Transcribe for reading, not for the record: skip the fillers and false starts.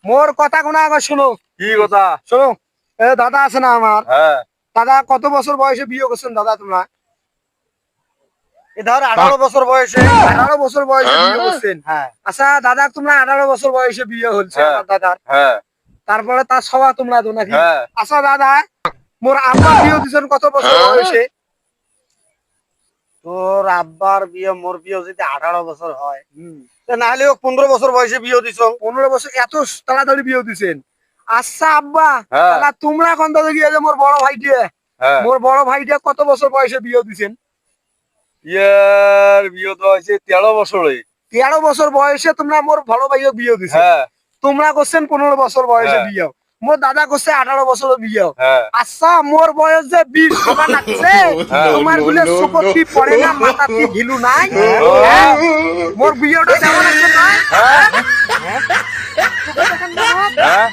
মোর কথা কোনা আগে শোনো। কি কথা? শোনো, দাদা আছে না আমার, হ্যাঁ দাদা কত বছর বয়সে বিয়ে করছেন দাদা তোমরা? এ ধর 18 বছর বয়সে। 18 বছর বয়সে বিয়ে করছেন। হ্যাঁ আচ্ছা দাদা, তোমরা 18 বছর বয়সে বিয়ে হচ্ছে হ্যাঁ। আমার দাদার, হ্যাঁ তারপরে তার সবা তোমরা তো নাকি? হ্যাঁ। আচ্ছা দাদা, মোর আব্বা বিয়ে দিচ্ছেন কত বছর বয়সে? তোর আব্বার বিয়ে মোর বিয়ে যদি 18 বছর হয়, না হলে 15 বছর বয়সে বিয়ে দিছ। 15 বছর? এত তাড়াতাড়ি বিয়ে দিচ্ছেন? আচ্ছা আব্বা, হ্যাঁ। দাদা তোমরা এখন তো গিয়ে যে মোর বড় ভাইটিয়ে, হ্যাঁ মোর বড় ভাইটিয়ে কত বছর বয়সে বিয়ে দিচ্ছেন? ইয়ার বিয়ে তো হয়েছে 13 বছরে। 13 বছর বয়সে তোমরা মোর বড় ভাইও বিয়ে দিছে। হ্যাঁ তোমরা করছেন 15 বছর বয়সে হ্যাঁ। বিয়ে, মোর দাদা করছে 18 বছর বিয়ে। হ্যাঁ আচ্ছা মোর বয়স যে 20 হবা লাগছে, তোমার বলে সুপতি পড়ে না, মাথাতে ঘিলু নাই? হ্যাঁ? মোর বিয়েটা কেমন আছে না? হ্যাঁ। হ্যাঁ? হ্যাঁ